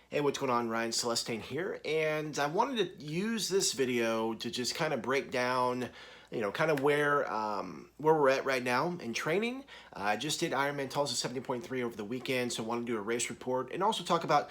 Hey, what's going on? Ryan Celestine here, and I wanted to use this video to just kind of break down, kind of where we're at right now in training. I just did IRONMAN Tulsa 70.3 over the weekend, so I want to do a race report and also talk about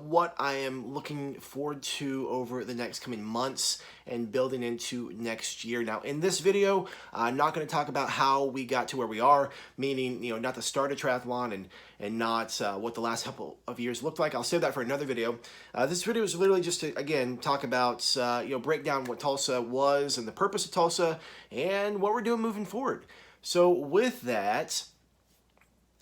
what I am looking forward to over the next coming months and building into next year. Now, in this video, I'm not going to talk about how we got to where we are, meaning, not the start of triathlon and not what the last couple of years looked like. I'll save that for another video. This video is literally just to, again, talk about, break down what Tulsa was and the purpose of Tulsa and what we're doing moving forward. So with that,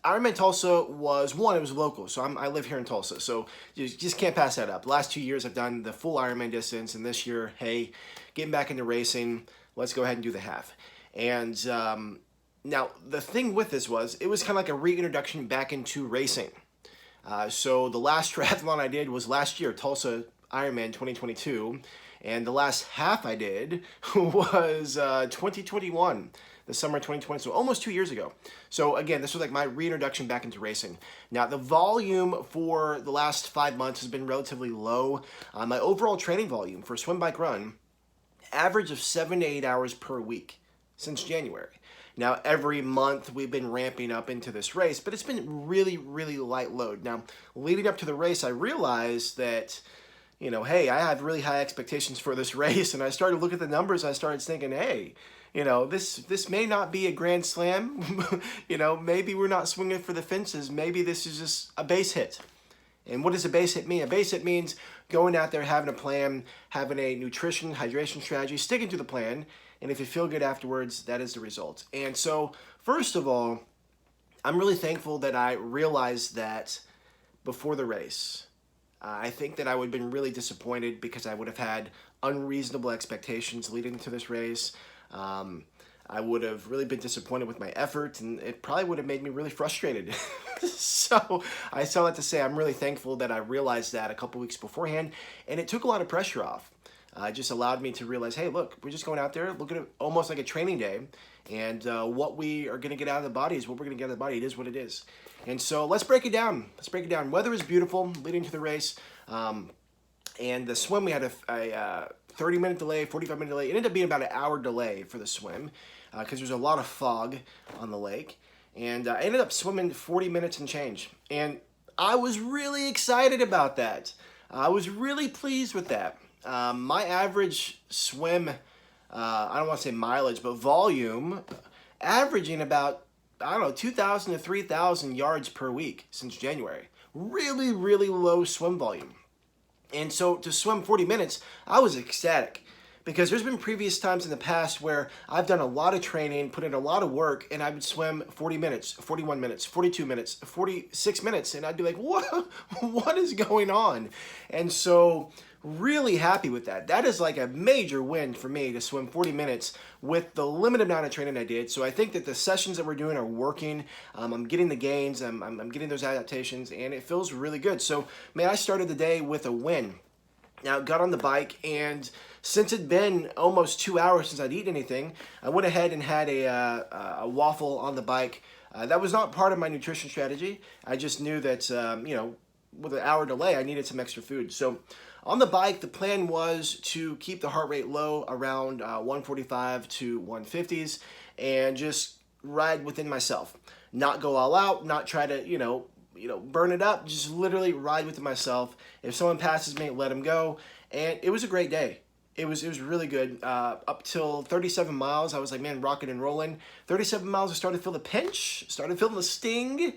IRONMAN Tulsa was, one, it was local, so I live here in Tulsa, so you just can't pass that up. The last 2 years I've done the full Ironman distance, and this year, hey, getting back into racing, let's go ahead and do the half. And now, the thing with this was, it was kind of like a reintroduction back into racing. So the last triathlon I did was last year, Tulsa Ironman 2022, and the last half I did was 2021. The summer of 2020, so almost 2 years ago. So again, this was like my reintroduction back into racing. Now, the volume for the last 5 months has been relatively low. My overall training volume for swim, bike, run, average of 7 to 8 hours per week since January. Now, every month we've been ramping up into this race, but it's been really, really light load. Now, leading up to the race, I realized that, hey, I have really high expectations for this race, and I started looking at the numbers, I started thinking, hey, this may not be a grand slam. Maybe we're not swinging for the fences. Maybe this is just a base hit. And what does a base hit mean? A base hit means going out there, having a plan, having a nutrition, hydration strategy, sticking to the plan, and if you feel good afterwards, that is the result. And so, first of all, I'm really thankful that I realized that before the race. I think that I would have been really disappointed because I would have had unreasonable expectations leading to this race. I would have really been disappointed with my effort, and it probably would have made me really frustrated. So I saw that to say I'm really thankful that I realized that a couple weeks beforehand, and it took a lot of pressure off. It just allowed me to realize, hey, look, we're just going out there, looking at it almost like a training day, and what we are going to get out of the body is what we're going to get out of the body. It is what it is. And so let's break it down. Let's break it down. Weather was beautiful leading to the race. And the swim, we had a 30-minute delay, 45-minute delay. It ended up being about an hour delay for the swim because there's a lot of fog on the lake. And I ended up swimming 40 minutes and change. And I was really excited about that. I was really pleased with that. My average swim, I don't want to say mileage, but volume, averaging about, 2,000 to 3,000 yards per week since January. Really, really low swim volume. And so to swim 40 minutes, I was ecstatic because there's been previous times in the past where I've done a lot of training, put in a lot of work, and I would swim 40 minutes, 41 minutes, 42 minutes, 46 minutes, and I'd be like, what is going on? And so really happy with that. That is like a major win for me to swim 40 minutes with the limited amount of training I did. So I think that the sessions that we're doing are working. I'm getting the gains, I'm getting those adaptations, and it feels really good. So, man, I started the day with a win. Now, got on the bike, and since it'd been almost 2 hours since I'd eaten anything, I went ahead and had a waffle on the bike. That was not part of my nutrition strategy. I just knew that, with an hour delay, I needed some extra food. So on the bike, the plan was to keep the heart rate low around 145 to 150s and just ride within myself. Not go all out, not try to, burn it up, just literally ride within myself. If someone passes me, let them go. And it was a great day. It was really good. Up till 37 miles, I was like, man, rocking and rolling. 37 miles, I started to feel the pinch, started feeling the sting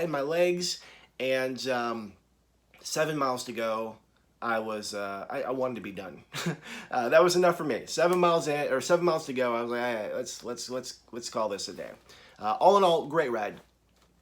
in my legs. And 7 miles to go, I wanted to be done. That was enough for me. 7 miles to go. I was like, all right, let's call this a day. All in all, great ride.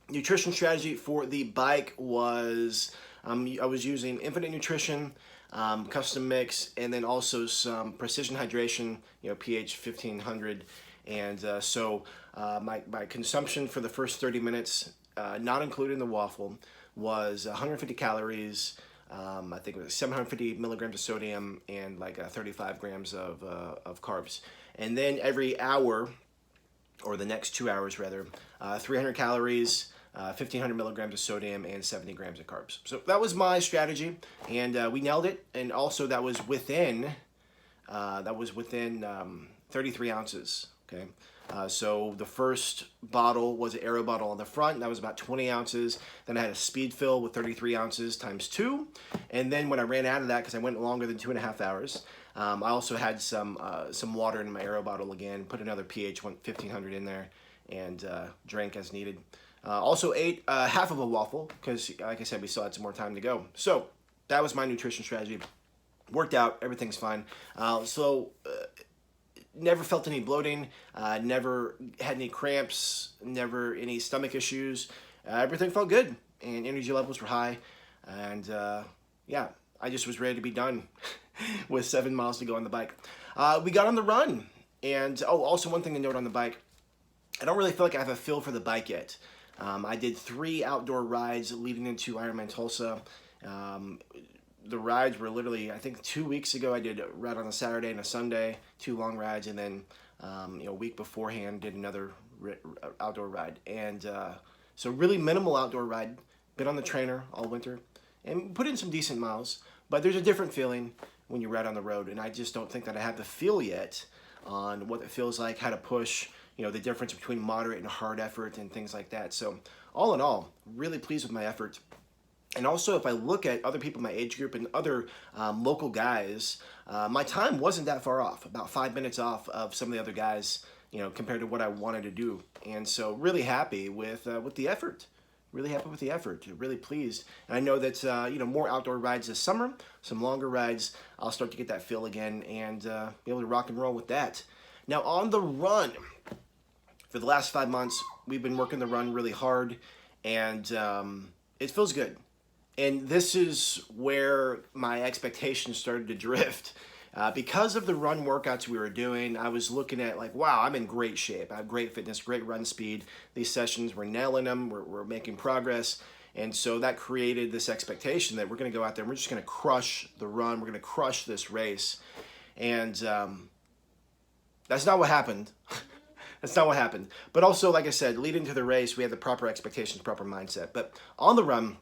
Nutrition strategy for the bike was I was using Infinite Nutrition, custom mix, and then also some precision hydration, pH 1500. And so my consumption for the first 30 minutes, not including the waffle, was 150 calories. I think it was 750 milligrams of sodium and like 35 grams of carbs. And then every hour, or the next 2 hours rather, 300 calories, 1,500 milligrams of sodium, and 70 grams of carbs. So that was my strategy, and we nailed it. And also that was within 33 ounces. Okay. So the first bottle was an Aero bottle on the front. That was about 20 ounces. Then I had a speed fill with 33 ounces times 2. And then when I ran out of that, because I went longer than 2.5 hours, I also had some water in my Aero bottle again, put another pH 1500 in there, and drank as needed. Also ate half of a waffle because, like I said, we still had some more time to go. So that was my nutrition strategy. Worked out. Everything's fine. Never felt any bloating, never had any cramps, never any stomach issues. Everything felt good, and energy levels were high. And yeah, I just was ready to be done with 7 miles to go on the bike. We got on the run. And also one thing to note on the bike, I don't really feel like I have a feel for the bike yet. I did 3 outdoor rides leading into Ironman Tulsa. The rides were literally, I think 2 weeks ago, I did a ride on a Saturday and a Sunday, 2 long rides, and then a week beforehand did another outdoor ride. And so really minimal outdoor ride, been on the trainer all winter, and put in some decent miles. But there's a different feeling when you ride on the road, and I just don't think that I have the feel yet on what it feels like, how to push, the difference between moderate and hard effort and things like that. So all in all, really pleased with my effort. And also, if I look at other people in my age group and other local guys, my time wasn't that far off, about 5 minutes off of some of the other guys, compared to what I wanted to do. And so really happy with the effort. Really happy with the effort. Really pleased. And I know that, more outdoor rides this summer, some longer rides, I'll start to get that feel again and be able to rock and roll with that. Now, on the run, for the last 5 months, we've been working the run really hard, and it feels good. And this is where my expectations started to drift. Because of the run workouts we were doing, I was looking at like, wow, I'm in great shape. I have great fitness, great run speed. These sessions, we're nailing them. We're making progress. And so that created this expectation that we're going to go out there and we're just going to crush the run. We're going to crush this race. And that's not what happened. That's not what happened. But also, like I said, leading to the race, we had the proper expectations, proper mindset. But on the run,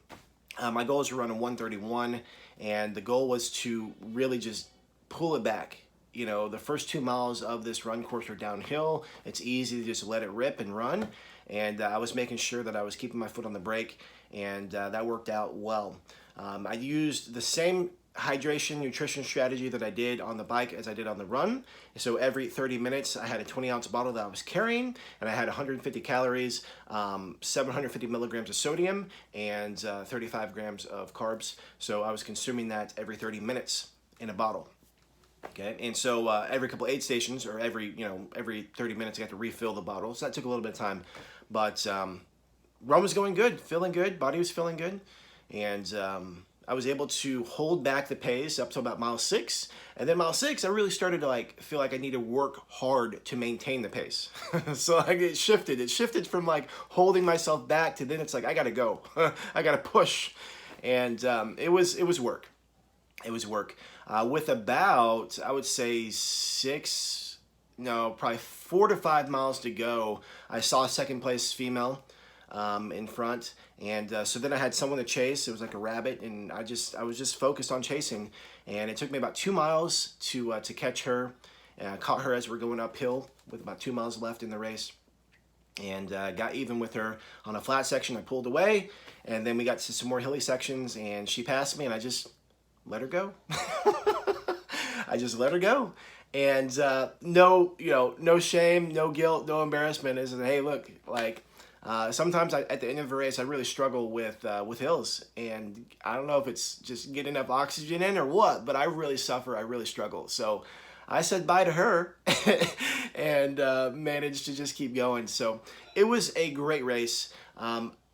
my goal is to run a 1:31, and the goal was to really just pull it back. The first 2 miles of this run course are downhill. It's easy to just let it rip and run, and I was making sure that I was keeping my foot on the brake, and that worked out well. I used the same hydration nutrition strategy that I did on the bike as I did on the run. So every 30 minutes I had a 20-ounce bottle that I was carrying, and I had 150 calories, 750 milligrams of sodium, and 35 grams of carbs. So I was consuming that every 30 minutes in a bottle. Okay, and so every couple aid stations, or every 30 minutes I got to refill the bottle. So that took a little bit of time, but run was going good, feeling good, body was feeling good, and I was able to hold back the pace up to about mile 6. And then mile 6, I really started to feel like I need to work hard to maintain the pace. So it shifted. It shifted from holding myself back to then it's like, I got to go. I got to push. And it was work. It was work. With about, I would say probably 4 to 5 miles to go, I saw a second place female in front, and so then I had someone to chase. It was like a rabbit, and I was just focused on chasing, and it took me about 2 miles to catch her. And I caught her as we're going uphill with about 2 miles left in the race, and got even with her on a flat section. I pulled away, and then we got to some more hilly sections, and she passed me, and I just let her go. I just let her go. And no shame, no guilt, no embarrassment. Is hey, look, sometimes at the end of a race, I really struggle with hills, and I don't know if it's just getting enough oxygen in or what, but I really suffer. I really struggle. So I said bye to her and managed to just keep going. So it was a great race.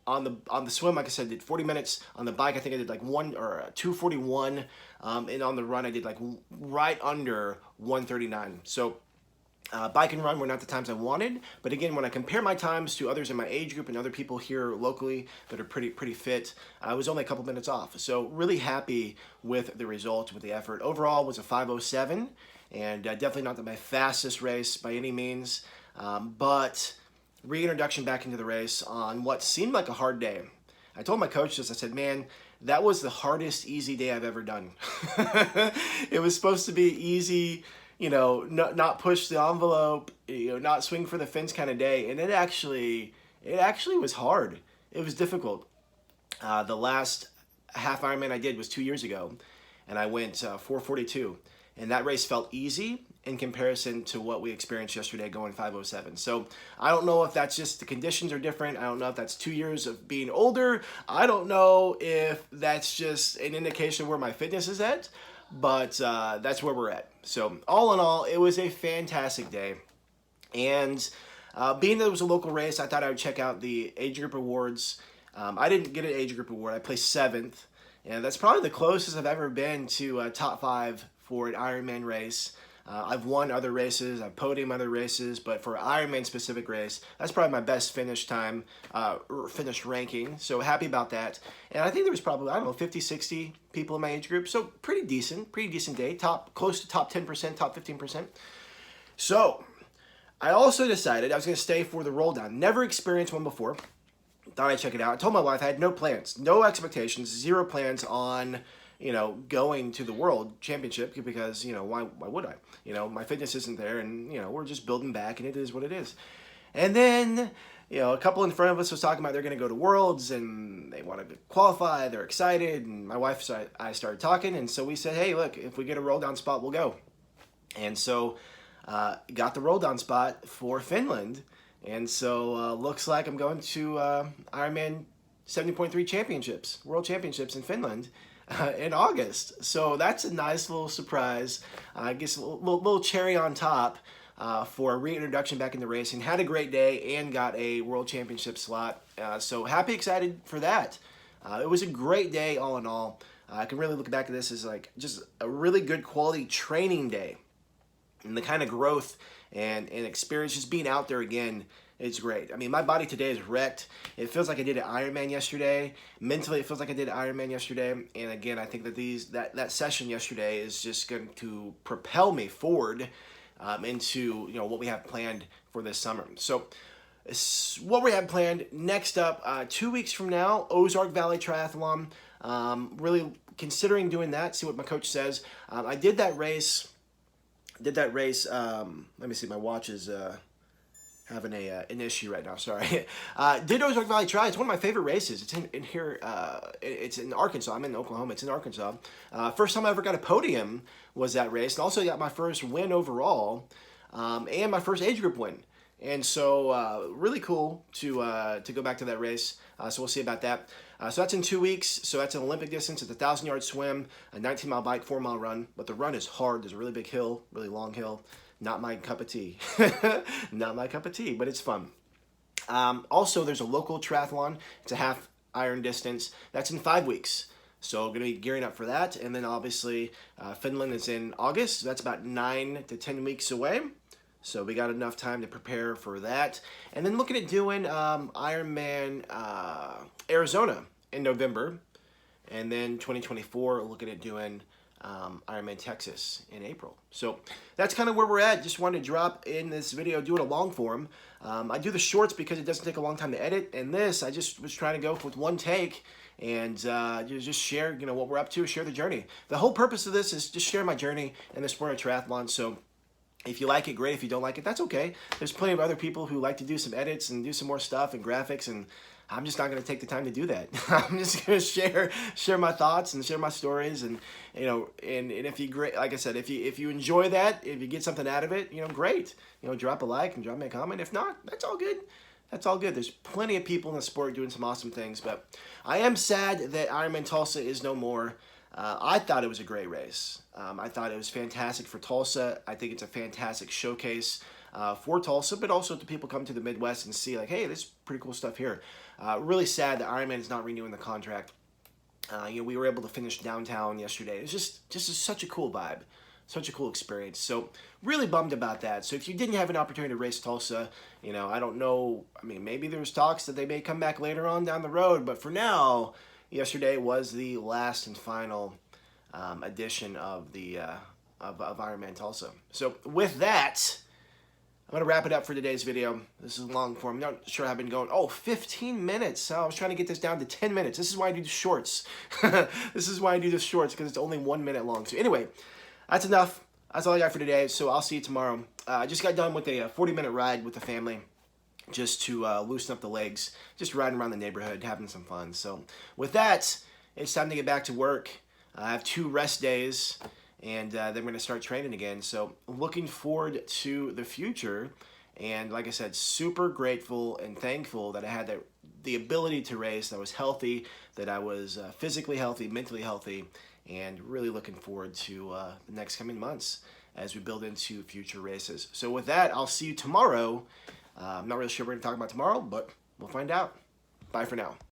On the swim, like I said, I did 40 minutes. On the bike, I think I did 2:41, and on the run, I did right under 1:39. So bike and run were not the times I wanted, but again, when I compare my times to others in my age group and other people here locally that are pretty fit, I was only a couple minutes off. So really happy with the result, with the effort. Overall, was a 5:07, and definitely not my fastest race by any means, but reintroduction back into the race on what seemed like a hard day. I told my coach this. I said, man, that was the hardest easy day I've ever done. It was supposed to be easy, not push the envelope, not swing for the fence kind of day. And it actually was hard. It was difficult. The last half Ironman I did was 2 years ago, and I went 4:42. And that race felt easy in comparison to what we experienced yesterday going 5:07. So I don't know if that's just the conditions are different. I don't know if that's 2 years of being older. I don't know if that's just an indication of where my fitness is at, but that's where we're at. So all in all, it was a fantastic day. And being that it was a local race, I thought I would check out the age group awards. I didn't get an age group award. I placed 7th. And that's probably the closest I've ever been to top 5 for an Ironman race. I've won other races, I've podiumed other races, but for an Ironman specific race, that's probably my best finish time, finish ranking. So happy about that. And I think there was probably, 50, 60 people in my age group. So pretty decent day, close to top 10%, top 15%. So I also decided I was going to stay for the roll down. Never experienced one before. Thought I'd check it out. I told my wife I had no plans, no expectations, zero plans on, going to the world championship because, why would I? My fitness isn't there and, we're just building back and it is what it is. And then, a couple in front of us was talking about they're going to go to worlds and they want to qualify, they're excited. And my wife and I started talking. And so we said, hey, look, if we get a roll down spot, we'll go. And so got the roll down spot for Finland. And so looks like I'm going to IRONMAN 70.3 championships, world championships in Finland in August. So that's a nice little surprise. I guess a little cherry on top for a reintroduction back in the race, and had a great day and got a world championship slot. So happy, excited for that. It was a great day all in all. I can really look back at this as like just a really good quality training day. And the kind of growth and experience just being out there again is great. I mean, my body today is wrecked. It feels like I did an Ironman yesterday. Mentally, it feels like I did an Ironman yesterday. And again, I think that that session yesterday is just going to propel me forward into what we have planned for this summer. So what we have planned next up, 2 weeks from now, Ozark Valley Triathlon. Really considering doing that, see what my coach says. I did that race. Let me see, my watch is having an issue right now, sorry. Did Ozark Valley Tri. It's one of my favorite races. It's in here, it's in Arkansas. I'm in Oklahoma, it's in Arkansas. First time I ever got a podium was that race, and also got my first win overall, and my first age group win. And so really cool to go back to that race. So we'll see about that. So that's in 2 weeks. So that's an Olympic distance. It's a 1,000-yard swim, a 19-mile bike, 4-mile run. But the run is hard. There's a really big hill, really long hill. Not my cup of tea. Not my cup of tea, but it's fun. Also, there's a local triathlon. It's a half iron distance. That's in 5 weeks. So going to be gearing up for that. And then obviously Finland is in August. So that's about 9 to 10 weeks away. So we got enough time to prepare for that. And then looking at doing Ironman Arizona in November. And then 2024, looking at doing Ironman Texas in April. So that's kind of where we're at. Just wanted to drop in this video, doing a long form. I do the shorts because it doesn't take a long time to edit. And this, I just was trying to go with one take and just share, what we're up to, share the journey. The whole purpose of this is just share my journey in the sport of triathlon. So if you like it, great. If you don't like it, that's okay. There's plenty of other people who like to do some edits and do some more stuff and graphics, and I'm just not going to take the time to do that. I'm just going to share my thoughts and share my stories, and and if you like I said, if you enjoy that, if you get something out of it, great. Drop a like and drop me a comment. If not, that's all good. That's all good. There's plenty of people in the sport doing some awesome things, but I am sad that IRONMAN Tulsa is no more. I thought it was a great race. I thought it was fantastic for Tulsa. I think it's a fantastic showcase for Tulsa, but also to people come to the Midwest and see, like, hey, this is pretty cool stuff here. Really sad that Ironman is not renewing the contract. We were able to finish downtown yesterday. It was just such a cool vibe, such a cool experience. So really bummed about that. So if you didn't have an opportunity to race Tulsa, I don't know. I mean, maybe there's talks that they may come back later on down the road, but for now, yesterday was the last and final edition of the of IRONMAN Tulsa. So with that, I'm gonna wrap it up for today's video. This is long form. I'm not sure I've been going. Oh, 15 minutes. So I was trying to get this down to 10 minutes. This is why I do the shorts. This is why I do the shorts, because it's only 1 minute long. So anyway, that's enough. That's all I got for today. So I'll see you tomorrow. I just got done with a 40-minute ride with the family, just to loosen up the legs, just riding around the neighborhood, having some fun. So with that, it's time to get back to work. I have 2 rest days, and then we're going to start training again. So looking forward to the future. And like I said, super grateful and thankful that I had the ability to race, that I was healthy, that I was physically healthy, mentally healthy, and really looking forward to the next coming months as we build into future races. So with that, I'll see you tomorrow. I'm not really sure what we're going to talk about tomorrow, but we'll find out. Bye for now.